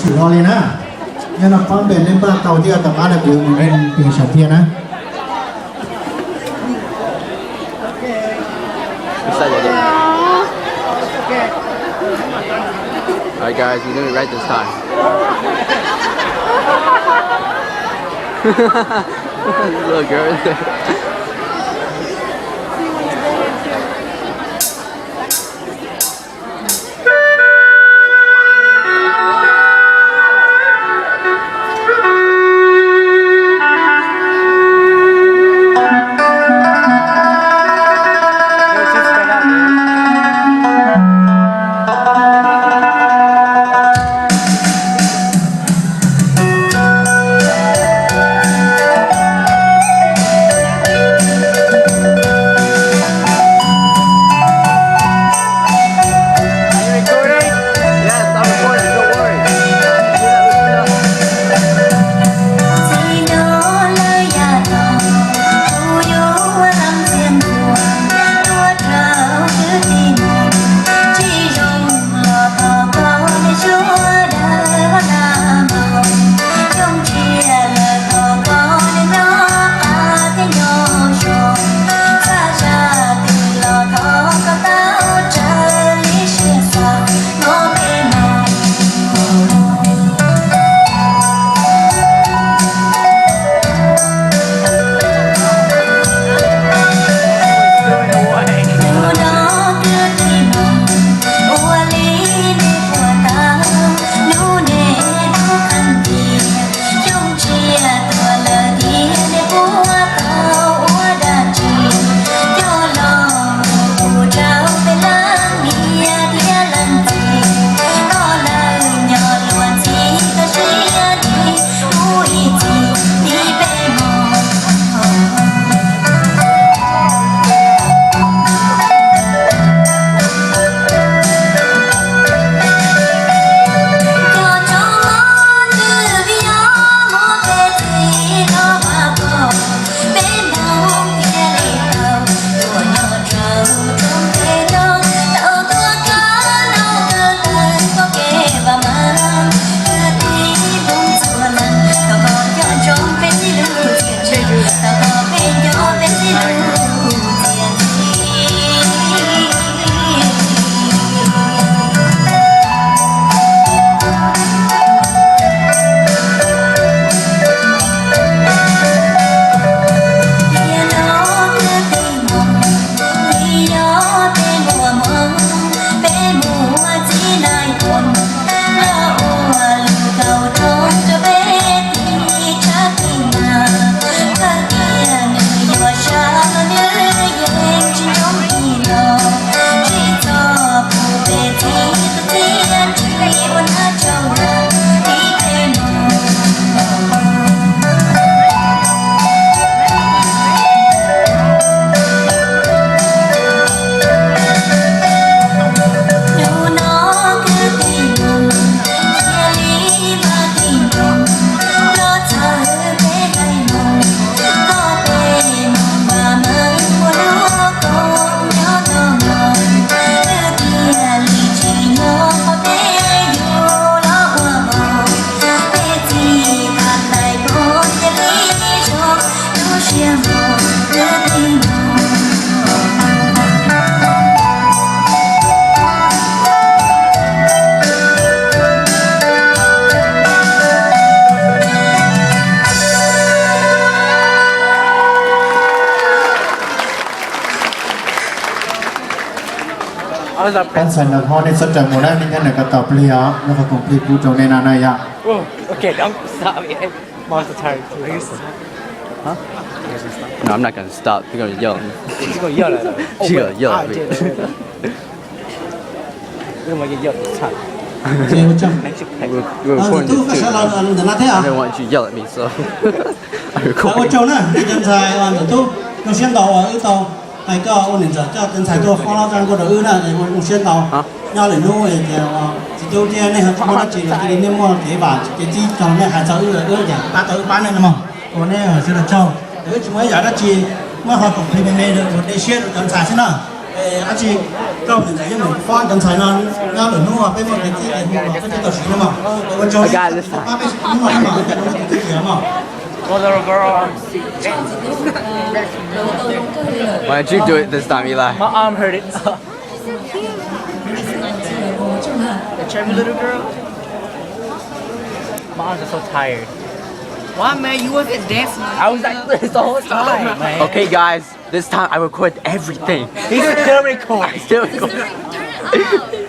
chủ lo lên á nhưng mà con bền lên ba tàu kia tầm ăn được đường mình từ sản thiên á. Alright guys, we're doing it right this time. Little girl is there. Kan sana kau ni sedang mula ni kan nak kata belia, nak komplit pulau ni nana ya. Oh, okay, don't stop me. Most of the time, please. Huh? No, I'm not gonna stop. You're gonna yell. She's gonna yell at us. She's gonna yell at me. We're gonna yell at the time. Saya macam. We're recording tu this too. pasal orang dah nanti I ah. don't want you to yell at me, so I record. Macam mana? Jangan saya orang tu kau siapa tahu itu đại个我们这人才做放到这个的二呢，我先到要领路的个就这那个我那几个给你么给吧，给几张那还找二两八到班的嘛，我那是了招，有什么要的几，我好不配没的，我那些人才是呢，而且到现在因为花刚才呢，那轮路啊，被我们自己跟这个学嘛，我教你，八倍你嘛嘛，我自己嘛。 Well, little girl. Why did you do it this time, Eli? My arm hurt it. The chubby little girl. My arms are so tired. Why, man? You wasn't dancing. I was like this the whole time, man. Okay, guys, this time I record everything. He's still recording. Still recording. Turn it up.